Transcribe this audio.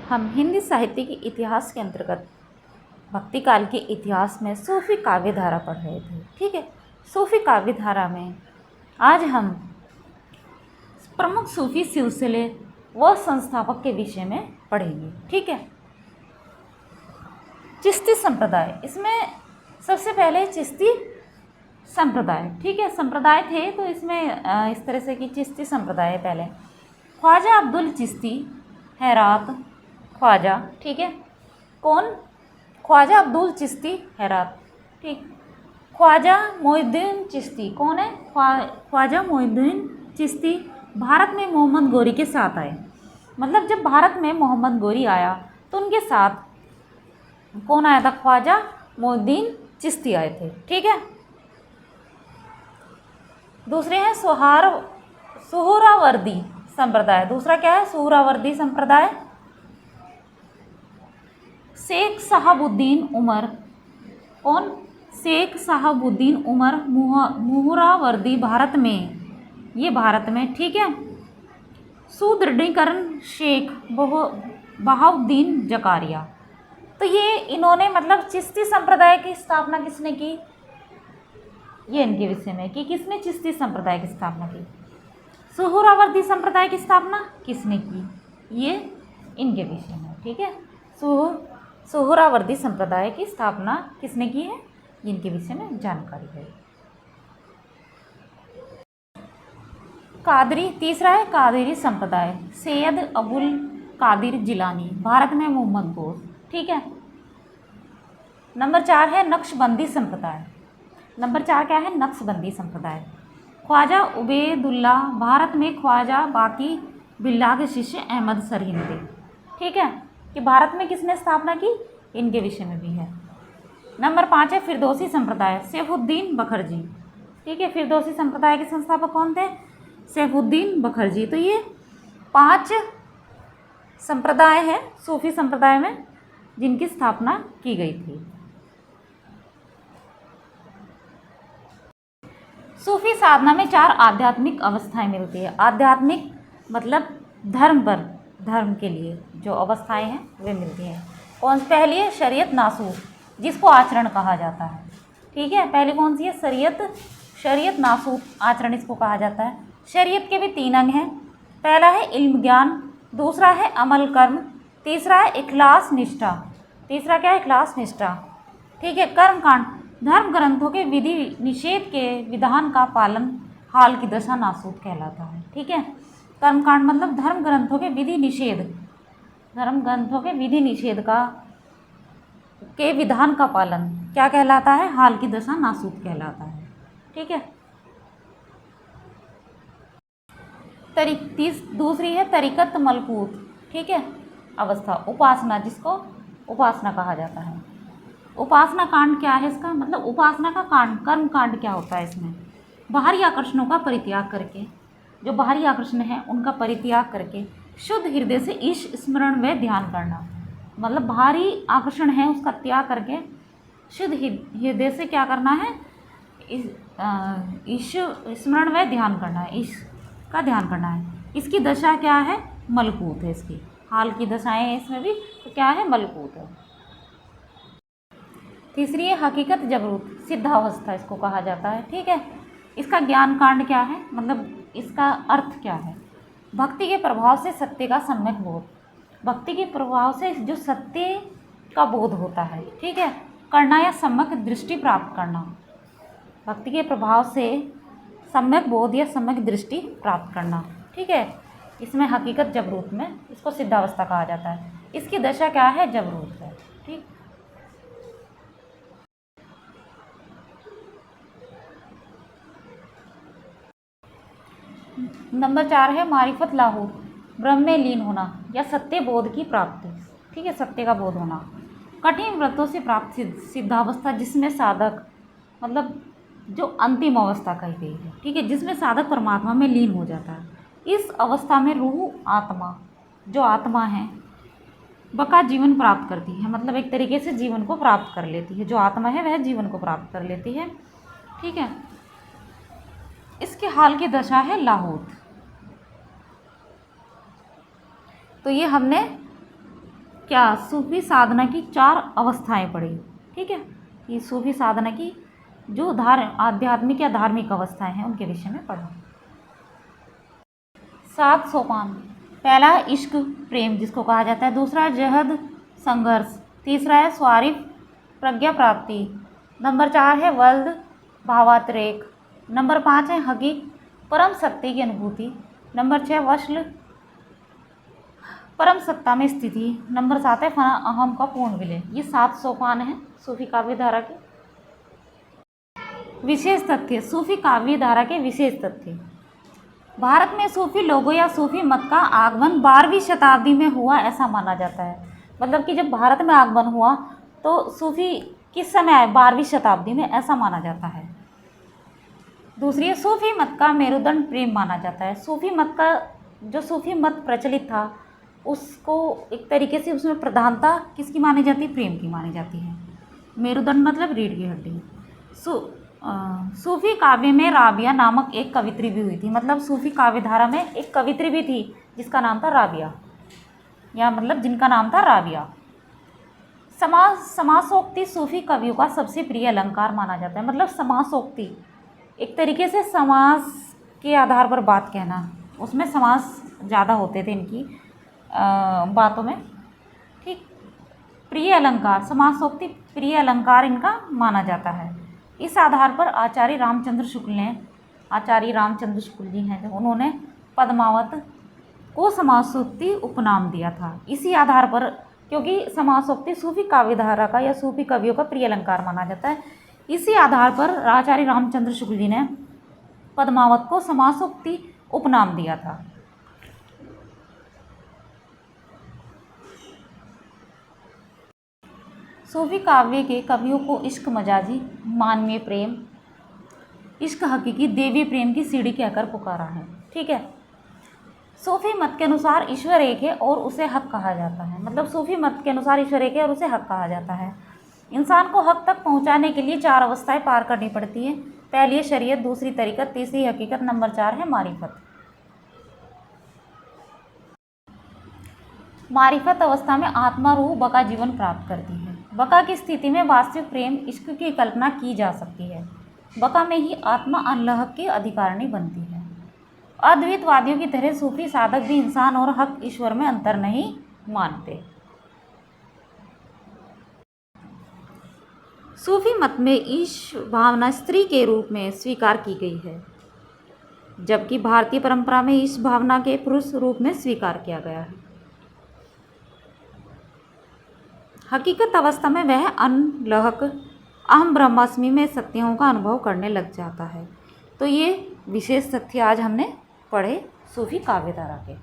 हम हिंदी साहित्य के इतिहास के अंतर्गत भक्ति काल के इतिहास में सूफी काव्य धारा पढ़ रहे थे। ठीक है, सूफी काव्य धारा में आज हम प्रमुख सूफी सिलसिले व संस्थापक के विषय में पढ़ेंगे। ठीक है, चिश्ती संप्रदाय, इसमें सबसे पहले चिश्ती संप्रदाय। ठीक है, संप्रदाय थे तो इसमें इस तरह से कि चिश्ती संप्रदाय पहले ख्वाजा अब्दुल चिश्ती हेरात ख्वाजा। ठीक है, कौन? ख्वाजा अब्दुल चिश्ती हेरात। ठीक, ख्वाजा मोइनुद्दीन चिश्ती कौन है? ख्वाजा मोइनुद्दीन चिश्ती भारत में मोहम्मद गोरी के साथ आए। मतलब जब भारत में मोहम्मद गोरी आया तो उनके साथ कौन आया था? ख्वाजा मोइनुद्दीन चिश्ती आए थे। ठीक है, दूसरे हैं सुहरावर्दी संप्रदाय। दूसरा क्या है? सुहरावर्दी संप्रदाय। शेख साहबुद्दीन उमर, कौन? शेख साहबुद्दीन उमर मुहरावर्दी भारत में, ये भारत में। ठीक है, सुदृढ़ीकरण शेख बहाउद्दीन जकारिया। तो ये इन्होंने मतलब चिश्ती संप्रदाय की स्थापना किसने की? ये इनके विषय में कि किसने चिश्ती संप्रदाय की स्थापना की। सुहरावर्दी संप्रदाय की स्थापना किसने की? ये इनके विषय में। ठीक है, सुहरावर्दी संप्रदाय की स्थापना किसने की है, इनके विषय में जानकारी है। कादरी, तीसरा है कादरी संप्रदाय। सैयद अबुल कादिर जिलानी, भारत में मोहम्मद गोस। ठीक है, नंबर 4 है नक्शबंदी संप्रदाय। नंबर 4 क्या है? नक्शबंदी संप्रदाय। ख्वाजा उबैदुल्ला, भारत में ख्वाजा बाकी बिल्ला के शिष्य अहमद सरहिंद थे। ठीक है, कि भारत में किसने स्थापना की, इनके विषय में भी है। नंबर 5 है फिरदौसी संप्रदाय, सैफुद्दीन बखरजी। ठीक है, फिरदौसी संप्रदाय के संस्थापक कौन थे? सैफुद्दीन बखरजी। तो ये 5 संप्रदाय हैं सूफी संप्रदाय में जिनकी स्थापना की गई थी। सूफी साधना में 4 आध्यात्मिक अवस्थाएं मिलती है। आध्यात्मिक मतलब धर्म पर, धर्म के लिए जो अवस्थाएं हैं वे मिलती हैं। कौन? पहली है शरीयत नासूख, जिसको आचरण कहा जाता है। ठीक है, पहली कौन सी है? शरीयत नासूख आचरण इसको कहा जाता है। शरीयत के भी 3 अंग हैं। पहला है इल्म ज्ञान, दूसरा है अमल कर्म, तीसरा है इखलास निष्ठा। तीसरा क्या है? इखलास निष्ठा। ठीक है, कर्म कांड, धर्म ग्रंथों के विधि निषेध के विधान का पालन हाल की दशा नासूख कहलाता है। ठीक है, कर्मकांड मतलब धर्म ग्रंथों के विधि निषेध, धर्म ग्रंथों के विधि निषेध के विधान का पालन क्या कहलाता है? हाल की दशा नासूख कहलाता है। ठीक है, दूसरी है तरीकत मलकूत। ठीक है, अवस्था उपासना, जिसको उपासना कहा जाता है। उपासना कांड क्या है इसका? मतलब उपासना का कांड, कर्म कांड क्या होता है इसमें? बाहरी आकर्षणों का परित्याग करके, जो बाहरी आकर्षण है उनका परित्याग करके शुद्ध हृदय से ईश स्मरण व ध्यान करना। मतलब बाहरी आकर्षण है उसका त्याग करके शुद्ध हृदय से क्या करना है? ईश स्मरण व ध्यान करना है, ईश का ध्यान करना है। इसकी दशा क्या है? मलकूत है। इसकी हाल की दशाएं हैं इसमें भी, तो क्या है? मलकूत है। तीसरी है हकीकत जबरूत, सिद्धावस्था इसको कहा जाता है। ठीक है, इसका ज्ञान कांड क्या है? मतलब इसका अर्थ क्या है? भक्ति के प्रभाव से सत्य का सम्यक बोध, भक्ति के प्रभाव से जो सत्य का बोध होता है, ठीक है, करना या सम्यक दृष्टि प्राप्त करना। भक्ति के प्रभाव से सम्यक बोध या सम्यक दृष्टि प्राप्त करना। ठीक है, इसमें हकीकत जबरूत में इसको सिद्धावस्था कहा जाता है। इसकी दशा क्या है? जबरूत है। ठीक, नंबर 4 है मारिफत लाहूर, ब्रह्म में लीन होना या सत्य बोध की प्राप्ति। ठीक है, सत्य का बोध होना। कठिन व्रतों से प्राप्त सिद्धावस्था, जिसमें साधक मतलब जो अंतिम अवस्था कही गई है। ठीक है, जिसमें साधक परमात्मा में लीन हो जाता है। इस अवस्था में रूह आत्मा, जो आत्मा है, बका जीवन प्राप्त करती है। मतलब एक तरीके से जीवन को प्राप्त कर लेती है। जो आत्मा है वह जीवन को प्राप्त कर लेती है। ठीक है, इसके हाल की दशा है लाहौत। तो ये हमने क्या सूफी साधना की 4 अवस्थाएं पढ़ी। ठीक है, ये सूफी साधना की जो आध्यात्मिक या धार्मिक अवस्थाएं हैं उनके विषय में पढ़ा। 7 सोपान। पहला इश्क प्रेम जिसको कहा जाता है, दूसरा जहद संघर्ष, तीसरा है स्वारिफ प्रज्ञा प्राप्ति, नंबर 4 है वल्द भावातिरेक, नंबर 5 है हकीक परम सत्य की अनुभूति, नंबर 6 वश्ल परम सत्ता में स्थिति, नंबर 7 है फना अहम का पूर्ण विलय। ये 7 सोपान हैं सूफी काव्य धारा के। विशेष तथ्य, सूफी काव्य धारा के विशेष तथ्य। भारत में सूफी लोगों या सूफी मत का आगमन 12वीं शताब्दी में हुआ ऐसा माना जाता है। मतलब कि जब भारत में आगमन हुआ तो सूफी किस समय आए, 12वीं शताब्दी में, ऐसा माना जाता है। दूसरी है सूफी मत का मेरुदंड प्रेम माना जाता है। सूफी मत का जो सूफी मत प्रचलित था उसको एक तरीके से उसमें प्रधानता किसकी मानी जाती है, प्रेम की मानी जाती है। मेरुदंड मतलब रीढ़ की हड्डी। सूफी काव्य में राबिया नामक एक कवित्री भी हुई थी। मतलब सूफी काव्य धारा में एक कवित्री भी थी जिसका नाम था राबिया, या मतलब जिनका नाम था राबिया। समासोक्ति सूफी कवियों का सबसे प्रिय अलंकार माना जाता है। मतलब समासोक्ति एक तरीके से समास के आधार पर बात कहना, उसमें समास ज़्यादा होते थे इनकी बातों में। ठीक, प्रिय अलंकार, समासोक्ति प्रिय अलंकार इनका माना जाता है। इस आधार पर आचार्य रामचंद्र शुक्ल जी हैं, उन्होंने पद्मावत को समासोक्ति उपनाम दिया था। इसी आधार पर, क्योंकि समासोक्ति सूफी काव्यधारा का या सूफी कवियों का प्रिय अलंकार माना जाता है, इसी आधार पर आचार्य रामचंद्र शुक्ल जी ने पद्मावत को समासोक्ति उपनाम दिया था। सूफी काव्य के कवियों को इश्क मजाजी, मानवीय प्रेम, इश्क हकीकी, देवी प्रेम की सीढ़ी कहकर पुकारा है। ठीक है, सूफी मत के अनुसार ईश्वर एक है और उसे हक कहा जाता है। मतलब सूफी मत के अनुसार ईश्वर एक है और उसे हक कहा जाता है। इंसान को हक तक पहुंचाने के लिए 4 अवस्थाएं पार करनी पड़ती हैं। पहली है शरीयत, दूसरी तरीकत, तीसरी हकीकत, नंबर 4 है मारिफत। मारिफत अवस्था में आत्मा रूह बका जीवन प्राप्त करती है। बका की स्थिति में वास्तविक प्रेम इश्क की कल्पना की जा सकती है। बका में ही आत्मा अल्लाह की अधिकारिणी बनती है। अद्वैतवादियों की तरह सूफी साधक भी इंसान और हक ईश्वर में अंतर नहीं मानते। सूफी मत में ईश भावना स्त्री के रूप में स्वीकार की गई है, जबकि भारतीय परंपरा में ईश भावना के पुरुष रूप में स्वीकार किया गया है। हकीकत अवस्था में वह अनलहक अहम ब्रह्मास्मि में सत्यों का अनुभव करने लग जाता है। तो ये विशेष तथ्य आज हमने पढ़े सूफी काव्यधारा के।